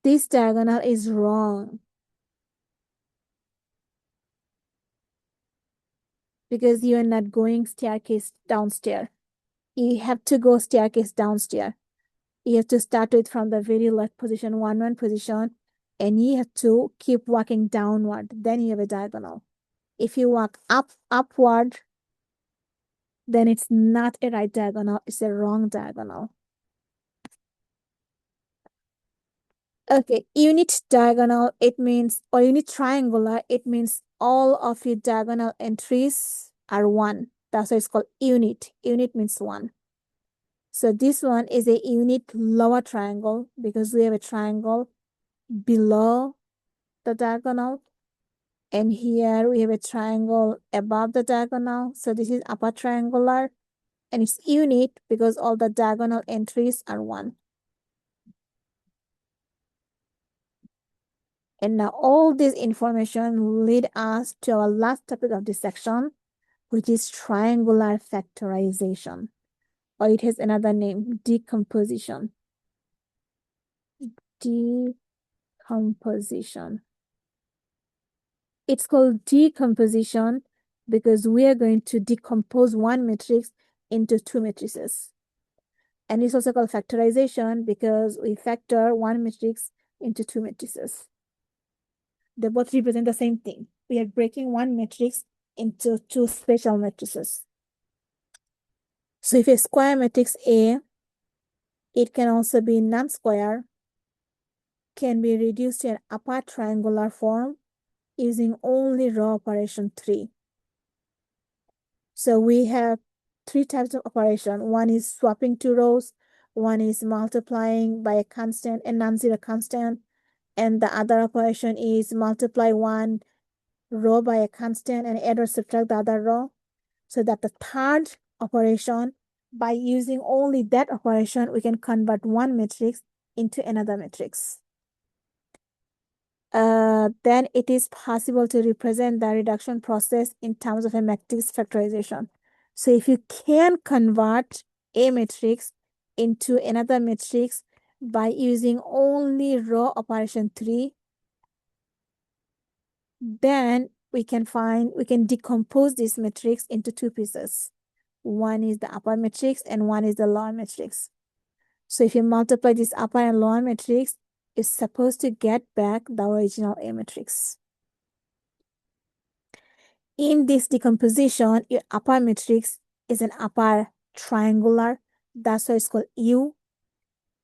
this diagonal is wrong. Because you are not going staircase downstairs. You have to go staircase downstairs. You have to start with from the very left position, 1, 1 position, and you have to keep walking downward. Then you have a diagonal. If you walk upward, then it's not a right diagonal, it's a wrong diagonal. Okay, unit diagonal, it means, or unit triangular, it means all of your diagonal entries are 1. That's why it's called unit. Unit means 1. So this one is a unit lower triangle because we have a triangle below the diagonal. And here we have a triangle above the diagonal. So this is upper triangular. And it's unit because all the diagonal entries are 1. And now all this information lead us to our last topic of this section, which is triangular factorization. Or it has another name, decomposition. Decomposition. It's called decomposition because we are going to decompose one matrix into two matrices. And it's also called factorization because we factor one matrix into two matrices. They both represent the same thing. We are breaking one matrix into two special matrices. So if a square matrix A, it can also be non-square, can be reduced to an upper triangular form using only row operation 3. So we have three types of operation. One is swapping two rows, one is multiplying by a constant, a non-zero constant, and the other operation is multiply one row by a constant and add or subtract the other row. So that the third operation, by using only that operation, we can convert one matrix into another matrix. Then it is possible to represent the reduction process in terms of a matrix factorization. So if you can convert a matrix into another matrix by using only row operation 3, then we can decompose this matrix into two pieces. One is the upper matrix and one is the lower matrix. So if you multiply this upper and lower matrix, it's supposed to get back the original A matrix. In this decomposition, your upper matrix is an upper triangular. That's why it's called U.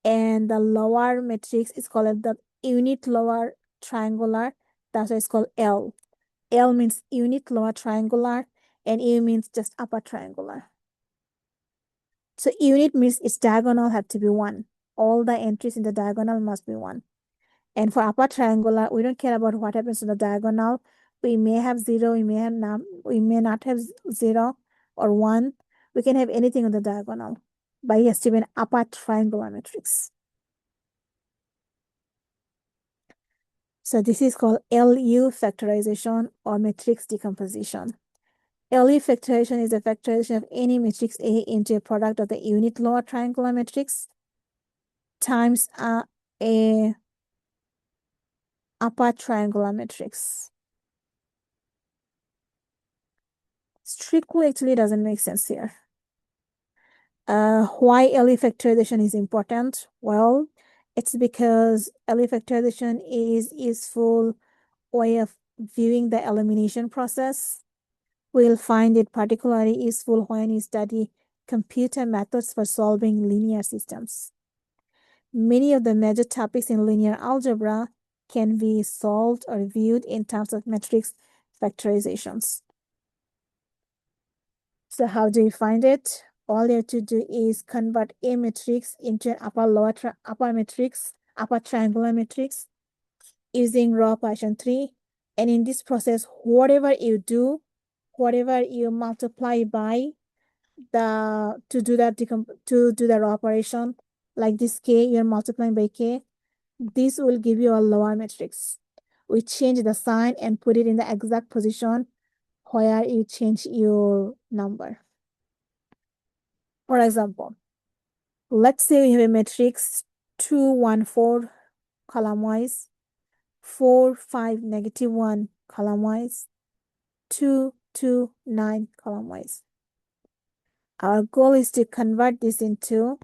And the lower matrix is called the unit lower triangular. That's why it's called L. L means unit lower triangular and U means just upper triangular. So unit means its diagonal have to be 1. All the entries in the diagonal must be 1. And for upper triangular, we don't care about what happens to the diagonal. We may have 0, we may not have 0 or 1. We can have anything on the diagonal, but it has to be an upper triangular matrix. So this is called LU factorization or matrix decomposition. LU factorization is the factorization of any matrix A into a product of the unit lower triangular matrix times a upper triangular matrix. Strictly actually doesn't make sense here. Why LE factorization is important? Well, it's because LE factorization is useful way of viewing the elimination process. We'll find it particularly useful when you study computer methods for solving linear systems. Many of the major topics in linear algebra can be solved or viewed in terms of matrix factorizations. So how do you find it? All you have to do is convert a matrix into an upper triangular matrix using row operation 3. And in this process, whatever you do, whatever you multiply by to do the row operation, like this k, you're multiplying by k, this will give you a lower matrix. We change the sign and put it in the exact position where you change your number. For example, let's say we have a matrix 2, 1, 4 column wise, 4, 5, -1 column wise, 2, 2, 9 column wise. Our goal is to convert this into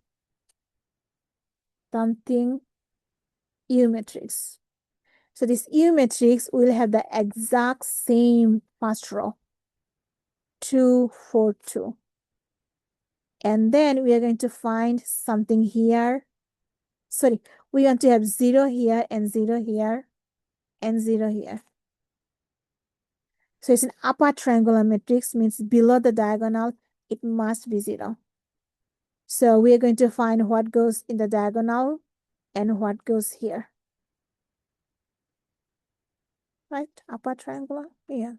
something U matrix. So this U matrix will have the exact same first row, 2, 4, 2. And then we are going to find something here. Sorry, we want to have 0 here and 0 here and 0 here. So it's an upper triangular matrix, means below the diagonal, it must be 0. So we are going to find what goes in the diagonal and what goes here. Right? Upper triangular? Yeah.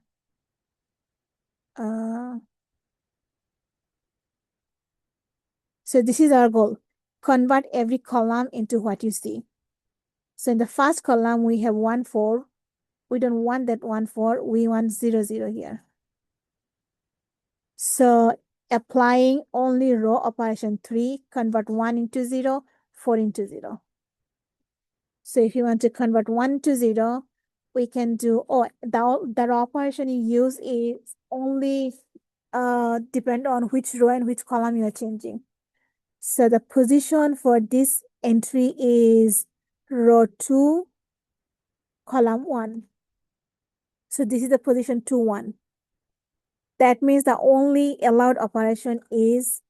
So this is our goal. Convert every column into what you see. So in the first column, we have 1, 4. We don't want that 1, 4. We want 0, 0 here. So applying only row operation 3, convert 1 into 0, 4 into 0. So if you want to convert 1 to 0, we can do, the operation you use is only depend on which row and which column you are changing. So the position for this entry is row 2, column 1. So this is the position 2, 1. That means the only allowed operation is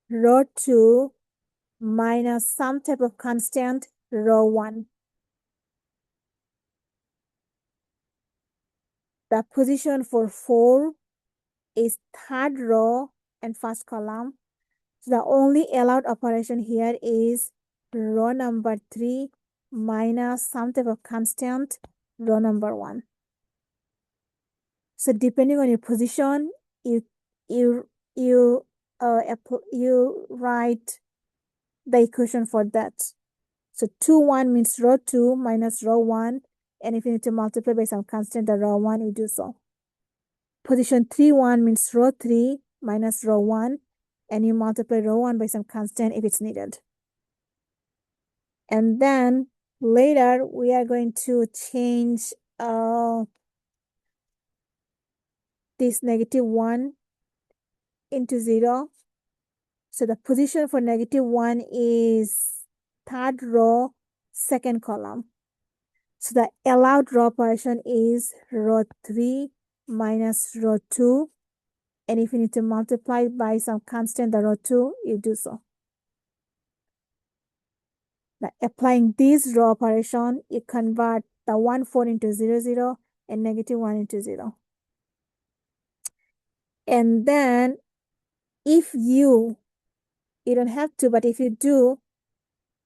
row 2 minus some type of constant, row 1. The position for 4 is third row and first column. So the only allowed operation here is row number 3 minus some type of constant, row number 1. So depending on your position, you write the equation for that. So 2, 1 means row 2 minus row 1, and if you need to multiply by some constant, the row 1, you do so. Position 3, 1 means row 3 minus row 1, and you multiply row 1 by some constant if it's needed. And then later we are going to change this -1 into 0. So the position for -1 is third row, second column. So the allowed row operation is row 3 minus row 2. And if you need to multiply by some constant, the row 2, you do so. Now, applying this row operation, you convert the 1, 4 into 0, 0, and -1 into 0. And then if you don't have to, but if you do,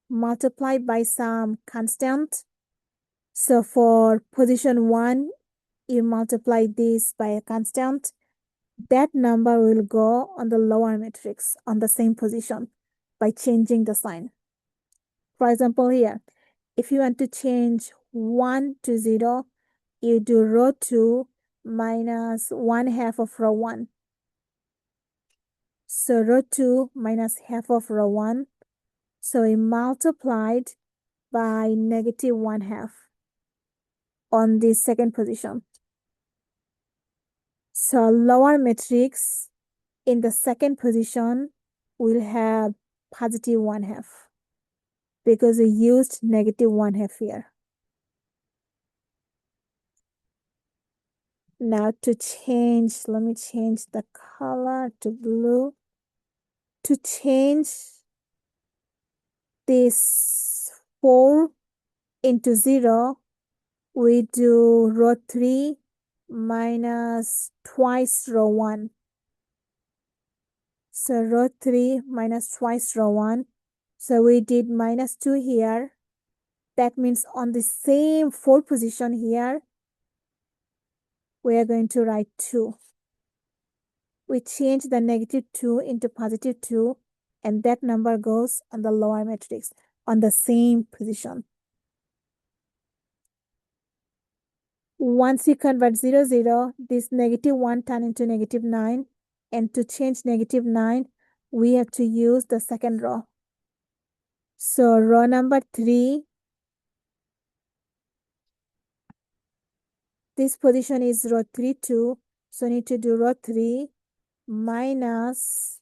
multiply by some constant. So for position 1, you multiply this by a constant. That number will go on the lower matrix on the same position by changing the sign. For example, here, if you want to change 1 to 0, you do row 2 minus 1/2 of row 1. So row 2 minus half of row 1. So we multiplied by -1/2 on the second position. So lower matrix in the second position will have +1/2 because we used -1/2 here. Now to change, let me change the color to blue. To change this 4 into 0, we do row 3 minus twice row 1. So row 3 minus twice row 1. So we did -2 here. That means on the same 4 position here, we are going to write 2. We change the -2 into +2, and that number goes on the lower matrix on the same position. Once you convert 0, 0, this -1 turn into -9. And to change -9, we have to use the second row. So row number 3, this position is row 3, 2. So need to do row 3 minus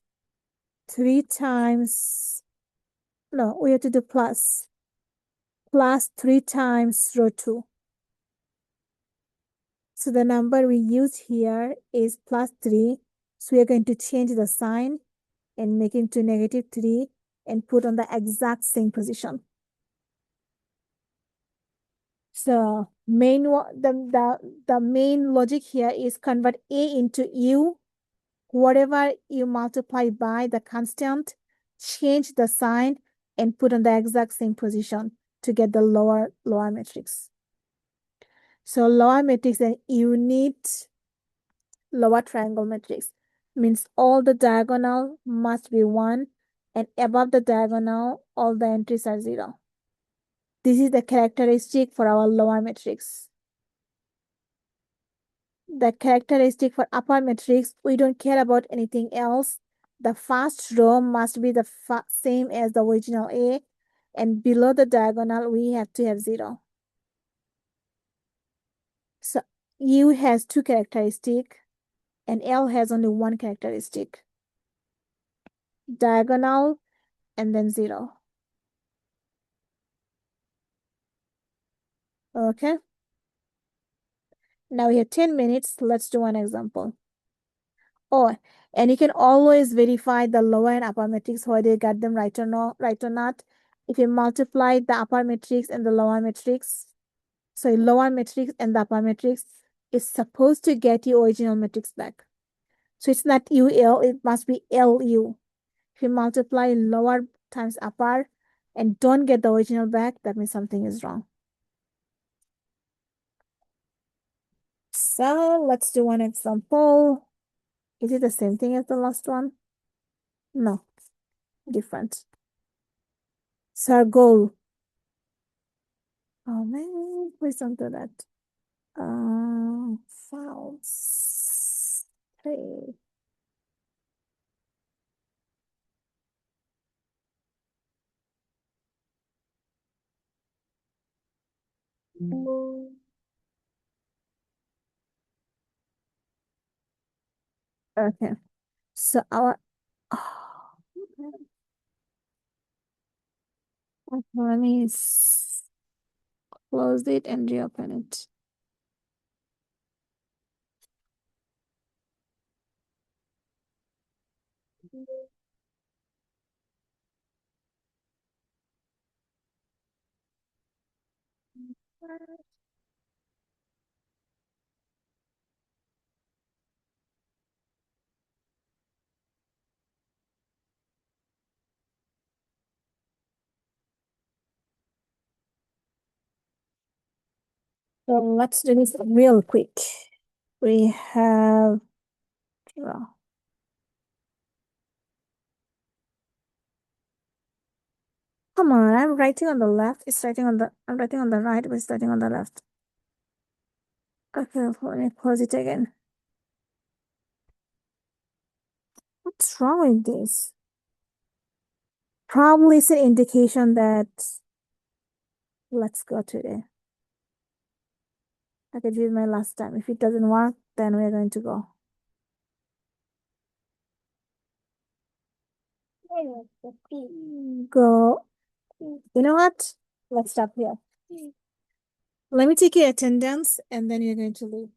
3 times, no, we have to do plus 3 times row 2. So the number we use here is +3. So we are going to change the sign and make it to -3 and put on the exact same position. So the main logic here is convert A into U. Whatever you multiply by the constant, change the sign and put on the exact same position to get the lower matrix. So lower matrix is a unit lower triangle matrix. Means all the diagonal must be 1, and above the diagonal, all the entries are 0. This is the characteristic for our lower matrix. The characteristic for upper matrix, we don't care about anything else. The first row must be the same as the original A, and below the diagonal, we have to have 0. U has two characteristics and L has only one characteristic. Diagonal and then 0. Okay. Now we have 10 minutes. Let's do one example. Oh, and you can always verify the lower and upper matrix, whether you got them right or not. If you multiply the upper matrix and the lower matrix, so lower matrix and the upper matrix is supposed to get your original matrix back. So it's not UL, it must be LU. If you multiply lower times upper and don't get the original back, that means something is wrong. So let's do one example. Is it the same thing as the last one? No, different. So our goal. Oh man, please don't do that. Files. Hey. Okay. So our okay, let me close it and reopen it. So let's do this real quick. We have come on, I'm writing on the left. It's writing on the I'm writing on the right, but it's writing on the left. Okay, let me close it again. What's wrong with this? Probably it's an indication that let's go today. I could use my last time. If it doesn't work, then we're going to go. Go. You know what? Let's stop here. Let me take your attendance and then you're going to leave.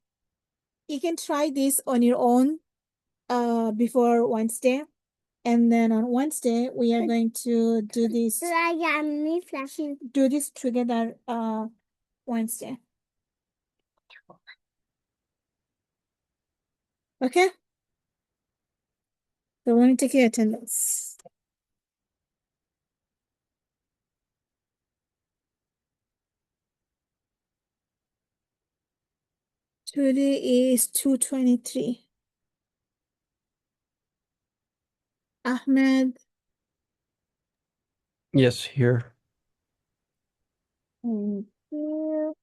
You can try this on your own before Wednesday. And then on Wednesday, we are going to do this. Do this together Wednesday. Okay? So let me take your attendance. Today is 2/23. Ahmed. Yes, here. Thank you.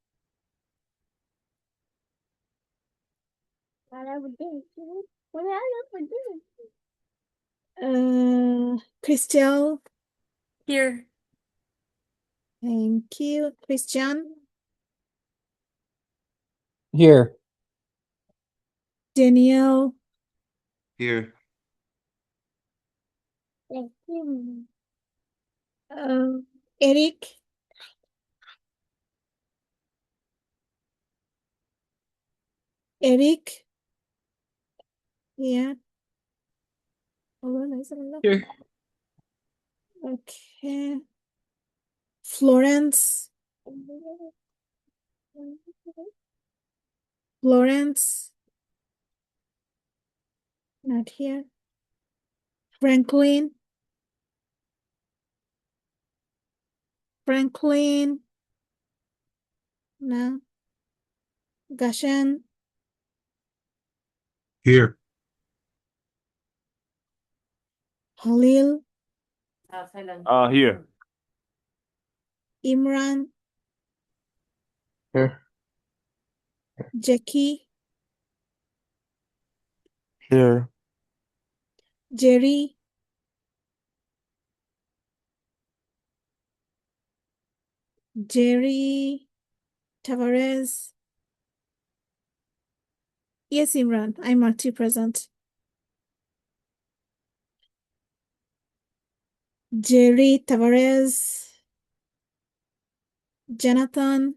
Crystal. Here. Thank you. Christian. Here. Danielle. Here. Thank you. Eric. Eric. Yeah. Here. Okay. Florence. Florence. Not here. Franklin. Franklin. No. Gashan. Here. Halil. Here. Imran. Here. Jackie. Here. Jerry. Jerry Tavares. Yes, Imran, I marked you present. Jerry Tavares, Jonathan,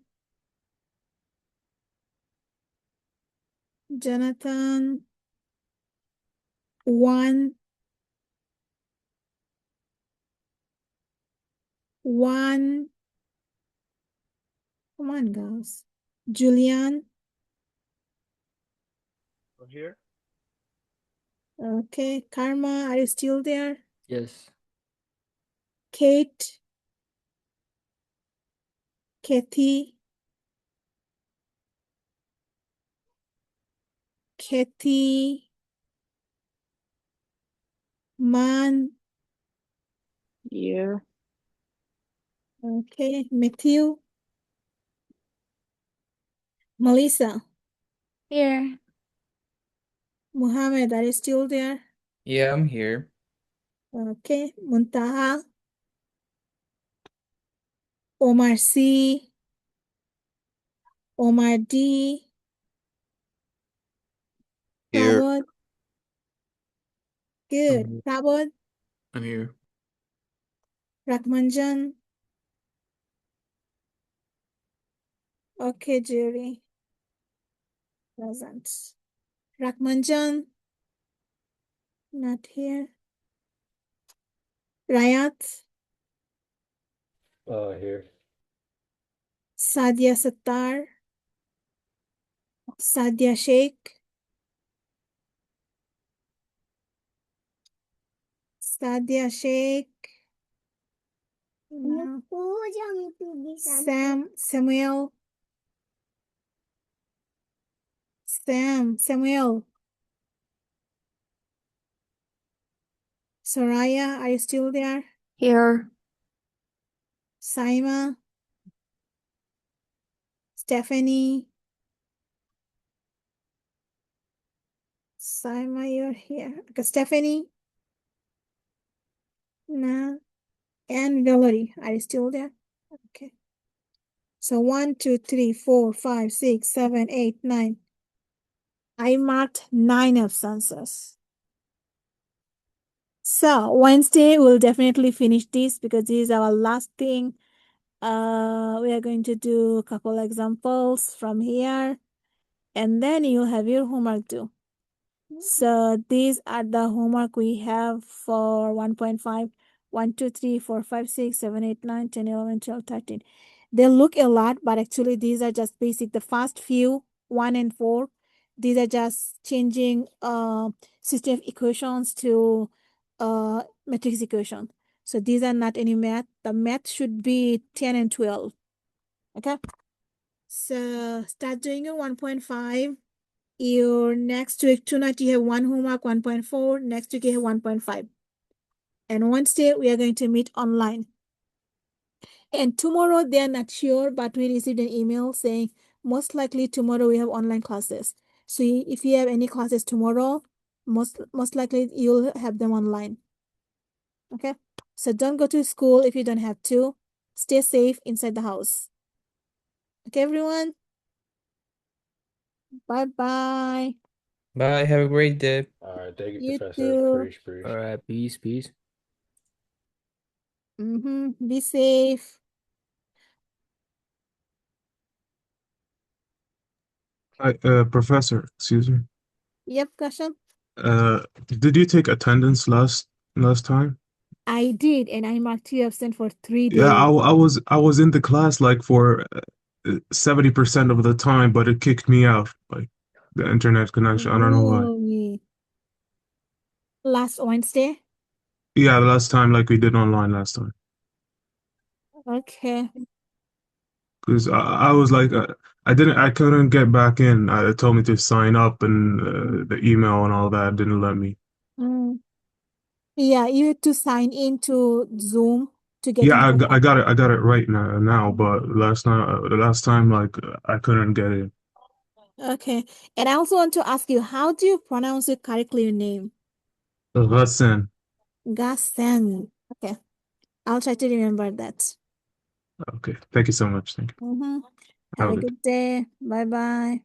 one, come on, guys. Julian, Here. okay. Karma, are you still there? Yes. Kate, Kathy, Man, Here. okay. Matthew, Melissa, Here. Muhammad, are you still there? Yeah, I'm here. Okay. Muntaha, Omar C, Omar D, Here. Prabod, good. Mhm. Prabod, I'm here. Rakmanjan, okay, Jerry, present. Rakmanjan, not here. Rayat, Here. Sadia Sattar, Sadia Sheikh, Sadia Sheikh, no. Samuel, Samuel, Soraya, are you still there? Here. Saima, Stephanie, Saima, you're here. Okay, Stephanie, no. And Valerie, are you still there? Okay. So 1, 2, 3, 4, 5, 6, 7, 8, 9. I marked 9 absences. So Wednesday we'll definitely finish this because this is our last thing. We are going to do a couple examples from here, and then you'll have your homework too. So these are the homework we have for 1.5, 1, 2, 3, 4, 5, 6, 7, 8, 9, 10, 11, 12, 13. They look a lot, but actually these are just basic. The first few, 1 and 4, these are just changing system of equations to matrix equation. So these are not any math. The math should be 10 and 12. Okay. So start doing your 1.5. Your next week, tonight you have one homework, 1.4. Next week you have 1.5. And Wednesday we are going to meet online. And tomorrow they are not sure, but we received an email saying most likely tomorrow we have online classes. So if you have any classes tomorrow, most likely you'll have them online. Okay. So don't go to school if you don't have to. Stay safe inside the house. Okay, everyone. Bye-bye. Bye. Have a great day. All right. Thank you, You Professor. too. Preach. All right. Peace. Peace. Be safe. Hi, Professor, excuse me. Yep, Kashan. Did you take attendance last time? I did, and I marked you absent for 3 Yeah, days. I was in the class like for 70% of the time, but it kicked me out, like the internet connection. I don't know why. Really? Last Wednesday? Yeah, the last time like we did online last time. Okay. Because I was like I couldn't get back in. It told me to sign up and the email and all that didn't let me. Mm. Yeah, you had to sign into Zoom to get Yeah, into the I class. got it. I got it right now, but the last time, like I couldn't get it. Okay. And I also want to ask you, how do you pronounce it correctly, your name? Ghassan. Gassan. Okay. I'll try to remember that. Okay, thank you so much. Thank you. Have Have a a good good day. Bye-bye.